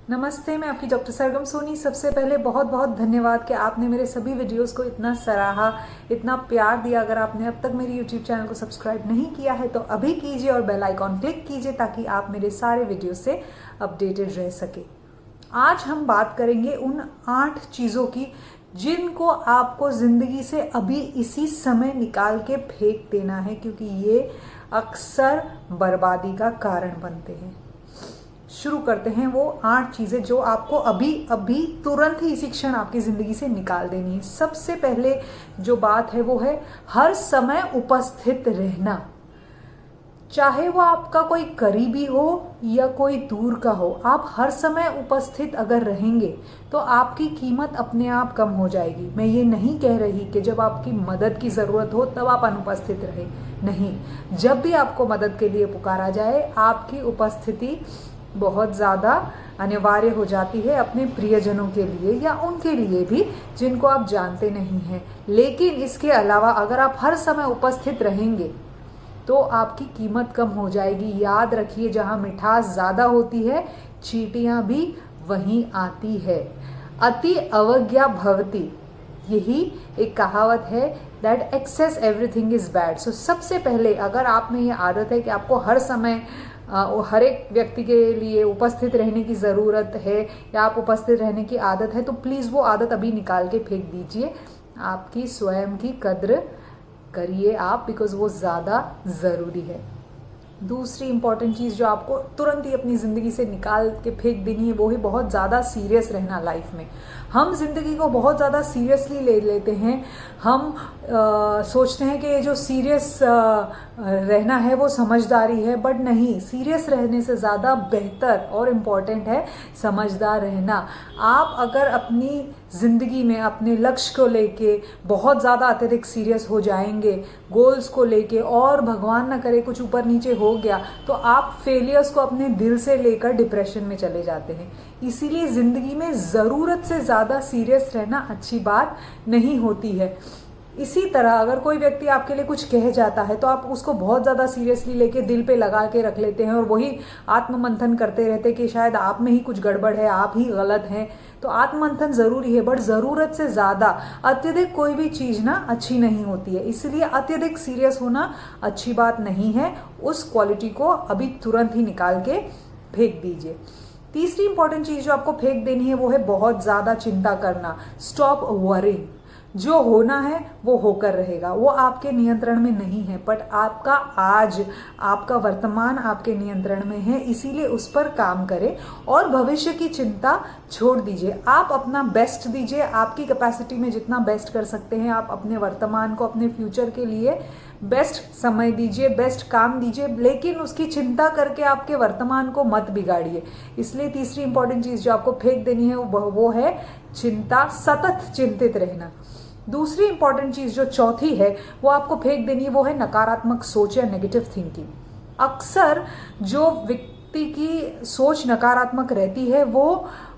नमस्ते, मैं आपकी डॉक्टर सरगम सोनी। सबसे पहले बहुत बहुत धन्यवाद कि आपने मेरे सभी वीडियोस को इतना सराहा, इतना प्यार दिया। अगर आपने अब तक मेरी यूट्यूब चैनल को सब्सक्राइब नहीं किया है तो अभी कीजिए और बेल आइकॉन क्लिक कीजिए ताकि आप मेरे सारे वीडियो से अपडेटेड रह सके। आज हम बात करेंगे उन 8 चीज़ों की जिनको आपको ज़िंदगी से अभी इसी समय निकाल के फेंक देना है, क्योंकि ये अक्सर बर्बादी का कारण बनते हैं। शुरू करते हैं वो 8 चीज़ें जो आपको अभी तुरंत ही इसी क्षण आपकी ज़िंदगी से निकाल देनी है। सबसे पहले जो बात है वो है हर समय उपस्थित रहना। चाहे वो आपका कोई करीबी हो या कोई दूर का हो, आप हर समय उपस्थित अगर रहेंगे तो आपकी कीमत अपने आप कम हो जाएगी। मैं ये नहीं कह रही कि जब आपकी मदद की ज़रूरत हो तब आप अनुपस्थित रहें, नहीं। जब भी आपको मदद के लिए पुकारा जाए, आपकी उपस्थिति बहुत ज़्यादा अनिवार्य हो जाती है अपने प्रियजनों के लिए या उनके लिए भी जिनको आप जानते नहीं हैं। लेकिन इसके अलावा अगर आप हर समय उपस्थित रहेंगे तो आपकी कीमत कम हो जाएगी। याद रखिए, जहाँ मिठास ज़्यादा होती है चींटियाँ भी वहीं आती है। अति अवज्ञा भवति, यही एक कहावत है, that excess everything is bad. So सबसे पहले अगर आप में ये आदत है कि आपको हर समय हर एक व्यक्ति के लिए उपस्थित रहने की ज़रूरत है या आप उपस्थित रहने की आदत है, तो प्लीज़ वो आदत अभी निकाल के फेंक दीजिए। आपकी स्वयं की कद्र करिए आप, बिकॉज वो ज़्यादा ज़रूरी है। दूसरी इंपॉर्टेंट चीज़ जो आपको तुरंत ही अपनी ज़िंदगी से निकाल के फेंक देनी है वो है बहुत ज़्यादा सीरियस रहना लाइफ में। हम ज़िंदगी को बहुत ज़्यादा सीरियसली ले लेते हैं। हम सोचते हैं कि ये जो सीरियस रहना है वो समझदारी है, बट नहीं। सीरियस रहने से ज़्यादा बेहतर और इम्पॉर्टेंट है समझदार रहना। आप अगर अपनी ज़िंदगी में अपने लक्ष्य को लेके बहुत ज़्यादा अत्यधिक सीरियस हो जाएंगे, गोल्स को लेके, और भगवान ना करे कुछ ऊपर नीचे हो गया, तो आप फेलियर्स को अपने दिल से लेकर डिप्रेशन में चले जाते हैं। इसीलिए ज़िंदगी में ज़रूरत से ज़्यादा सीरियस रहना अच्छी बात नहीं होती है। इसी तरह अगर कोई व्यक्ति आपके लिए कुछ कह जाता है तो आप उसको बहुत ज़्यादा सीरियसली लेके दिल पे लगा के रख लेते हैं और वही आत्ममंथन करते रहते हैं कि शायद आप में ही कुछ गड़बड़ है, आप ही गलत हैं। तो आत्ममंथन ज़रूरी है, बट ज़रूरत से ज़्यादा अत्यधिक कोई भी चीज़ ना अच्छी नहीं होती है। इसलिए अत्यधिक सीरियस होना अच्छी बात नहीं है। उस क्वालिटी को अभी तुरंत ही निकाल के फेंक दीजिए। तीसरी इंपॉर्टेंट चीज़ जो आपको फेंक देनी है वो है बहुत ज़्यादा चिंता करना। Stop worrying. जो होना है वो होकर रहेगा, वो आपके नियंत्रण में नहीं है, बट आपका आज, आपका वर्तमान आपके नियंत्रण में है। इसीलिए उस पर काम करें और भविष्य की चिंता छोड़ दीजिए। आप अपना बेस्ट दीजिए, आपकी कैपेसिटी में जितना बेस्ट कर सकते हैं आप अपने वर्तमान को, अपने फ्यूचर के लिए बेस्ट समय दीजिए, बेस्ट काम दीजिए, लेकिन उसकी चिंता करके आपके वर्तमान को मत बिगाड़िए। इसलिए तीसरी इंपॉर्टेंट चीज़ जो आपको फेंक देनी है वो है चिंता, सतत चिंतित रहना। दूसरी इंपॉर्टेंट चीज़ जो चौथी है वो आपको फेंक देनी है वो है नकारात्मक सोच या नेगेटिव थिंकिंग। अक्सर जो व्यक्ति की सोच नकारात्मक रहती है वो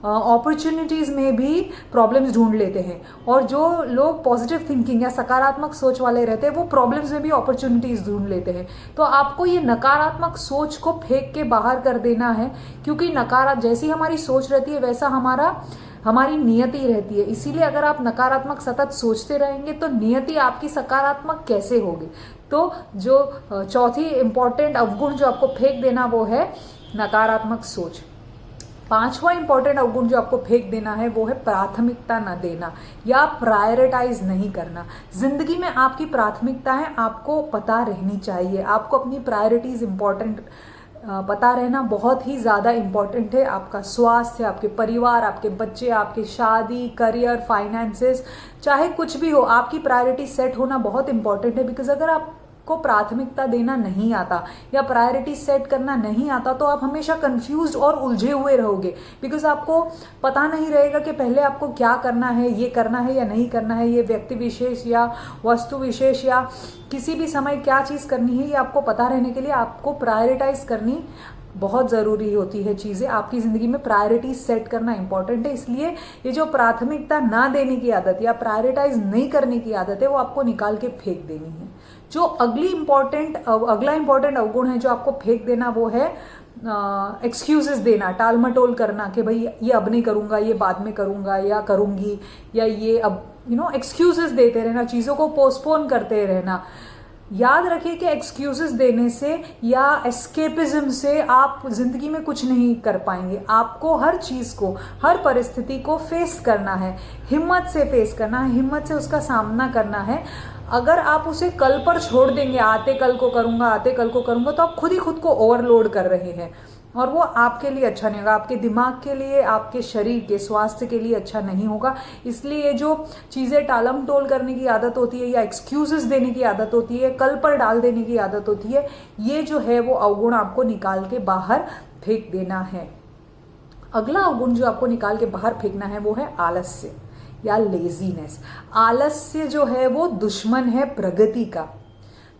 अपॉर्चुनिटीज़ में भी प्रॉब्लम्स ढूंढ लेते हैं, और जो लोग पॉजिटिव थिंकिंग या सकारात्मक सोच वाले रहते हैं वो प्रॉब्लम्स में भी अपॉर्चुनिटीज़ ढूंढ लेते हैं। तो आपको ये नकारात्मक सोच को फेंक के बाहर कर देना है, क्योंकि जैसी हमारी सोच रहती है वैसा हमारी नियति रहती है। इसीलिए अगर आप नकारात्मक सतत सोचते रहेंगे तो नियति आपकी सकारात्मक कैसे होगी। तो जो चौथी इंपॉर्टेंट अवगुण जो आपको फेंक देना वो है नकारात्मक सोच। पांचवा इंपॉर्टेंट अवगुण जो आपको फेंक देना है वो है प्राथमिकता न देना या प्रायोरिटाइज नहीं करना। जिंदगी में आपकी प्राथमिकताएं आपको पता रहनी चाहिए। आपको अपनी प्रायोरिटीज इंपॉर्टेंट पता रहना बहुत ही ज़्यादा इम्पॉर्टेंट है। आपका स्वास्थ्य, आपके परिवार, आपके बच्चे, आपकी शादी, करियर, फाइनेंसेस, चाहे कुछ भी हो, आपकी प्रायोरिटी सेट होना बहुत इम्पॉर्टेंट है। बिकॉज अगर आपको प्राथमिकता देना नहीं आता या प्रायोरिटी सेट करना नहीं आता तो आप हमेशा कंफ्यूज्ड और उलझे हुए रहोगे। बिकॉज आपको पता नहीं रहेगा कि पहले आपको क्या करना है, ये करना है या नहीं करना है, ये व्यक्ति विशेष या वस्तु विशेष या किसी भी समय क्या चीज़ करनी है, ये आपको पता रहने के लिए आपको प्रायोरिटाइज करनी बहुत ज़रूरी होती है। चीज़ें आपकी ज़िंदगी में प्रायोरिटीज सेट करना इंपॉर्टेंट है। इसलिए ये जो प्राथमिकता ना देने की आदत या प्रायोरिटाइज नहीं करने की आदत है वो आपको निकाल के फेंक देनी है। जो अगला इंपॉर्टेंट अवगुण है जो आपको फेंक देना वो है एक्सक्यूजेस देना, टाल मटोल करना कि भाई ये अब नहीं करूँगा, ये बाद में करूँगा या करूँगी, या ये अब एक्सक्यूजेस देते रहना, चीज़ों को पोस्टपोन करते रहना। याद रखिए कि एक्सक्यूजेस देने से या एस्केपिज्म से आप जिंदगी में कुछ नहीं कर पाएंगे। आपको हर चीज़ को, हर परिस्थिति को फेस करना है, हिम्मत से फेस करना है, हिम्मत से उसका सामना करना है। अगर आप उसे कल पर छोड़ देंगे, आते कल को करूँगा, आते कल को करूँगा, तो आप खुद ही खुद को ओवरलोड कर रहे हैं और वो आपके लिए अच्छा नहीं होगा, आपके दिमाग के लिए, आपके शरीर के स्वास्थ्य के लिए अच्छा नहीं होगा। इसलिए जो चीज़ें टालम टोल करने की आदत होती है या एक्सक्यूजेस देने की आदत होती है, कल पर डाल देने की आदत होती है, ये जो है वो अवगुण आपको निकाल के बाहर फेंक देना है। अगला अवगुण जो आपको निकाल के बाहर फेंकना है वो है आलस्य या लेजीनेस। आलस्य जो है वो दुश्मन है प्रगति का।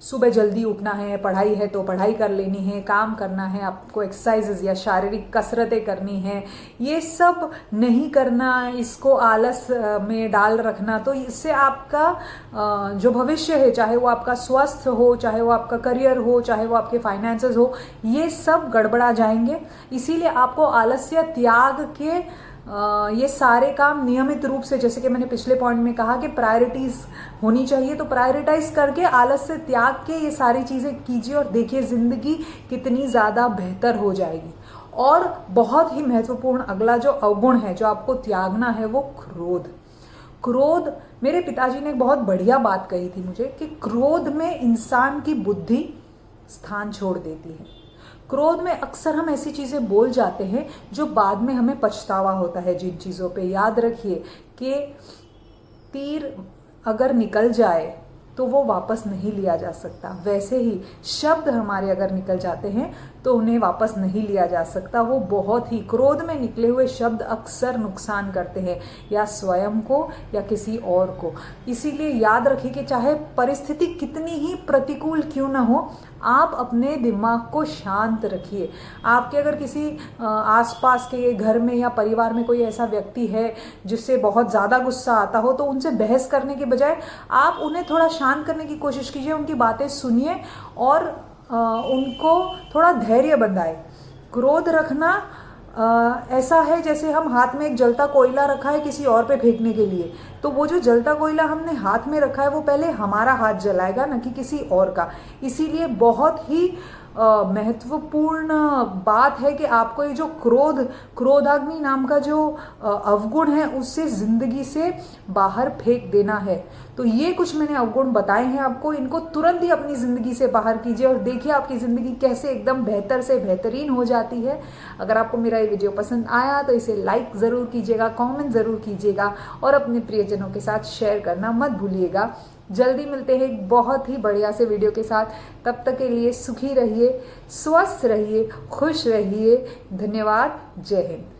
सुबह जल्दी उठना है, पढ़ाई है तो पढ़ाई कर लेनी है, काम करना है, आपको एक्सरसाइजेज या शारीरिक कसरतें करनी है, ये सब नहीं करना, इसको आलस में डाल रखना, तो इससे आपका जो भविष्य है, चाहे वो आपका स्वास्थ्य हो, चाहे वो आपका करियर हो, चाहे वो आपके फाइनेंसेस हो, ये सब गड़बड़ा जाएंगे। इसीलिए आपको आलस्य त्याग के ये सारे काम नियमित रूप से, जैसे कि मैंने पिछले पॉइंट में कहा कि प्रायोरिटीज होनी चाहिए, तो प्रायोरिटाइज करके आलस से त्याग के ये सारी चीजें कीजिए और देखिए जिंदगी कितनी ज्यादा बेहतर हो जाएगी। और बहुत ही महत्वपूर्ण अगला जो अवगुण है जो आपको त्यागना है वो क्रोध। क्रोध, मेरे पिताजी ने एक बहुत बढ़िया बात कही थी मुझे कि क्रोध में इंसान की बुद्धि स्थान छोड़ देती है। क्रोध में अक्सर हम ऐसी चीजें बोल जाते हैं जो बाद में हमें पछतावा होता है जिन चीजों पे। याद रखिए कि तीर अगर निकल जाए तो वो वापस नहीं लिया जा सकता, वैसे ही शब्द हमारे अगर निकल जाते हैं तो उन्हें वापस नहीं लिया जा सकता। वो बहुत ही, क्रोध में निकले हुए शब्द अक्सर नुकसान करते हैं, या स्वयं को या किसी और को। इसीलिए याद रखिए कि चाहे परिस्थिति कितनी ही प्रतिकूल क्यों ना हो, आप अपने दिमाग को शांत रखिए। आपके अगर किसी आसपास के घर में या परिवार में कोई ऐसा व्यक्ति है जिससे बहुत ज़्यादा गुस्सा आता हो, तो उनसे बहस करने के बजाय आप उन्हें थोड़ा शांत करने की कोशिश कीजिए, उनकी बातें सुनिए और उनको थोड़ा धैर्य बंधाए। क्रोध रखना ऐसा है जैसे हम हाथ में एक जलता कोयला रखा है किसी और पे फेंकने के लिए, तो वो जो जलता कोयला हमने हाथ में रखा है वो पहले हमारा हाथ जलाएगा, ना कि किसी और का। इसीलिए बहुत ही महत्वपूर्ण बात है कि आपको ये जो क्रोधाग्नि नाम का जो अवगुण है उससे जिंदगी से बाहर फेंक देना है। तो ये कुछ मैंने अवगुण बताए हैं आपको, इनको तुरंत ही अपनी जिंदगी से बाहर कीजिए और देखिए आपकी जिंदगी कैसे एकदम बेहतर से बेहतरीन हो जाती है। अगर आपको मेरा ये वीडियो पसंद आया तो इसे लाइक ज़रूर कीजिएगा, कमेंट ज़रूर कीजिएगा और अपने प्रियजनों के साथ शेयर करना मत भूलिएगा। जल्दी मिलते हैं एक बहुत ही बढ़िया से वीडियो के साथ। तब तक के लिए सुखी रहिए, स्वस्थ रहिए, खुश रहिए। धन्यवाद। जय हिंद।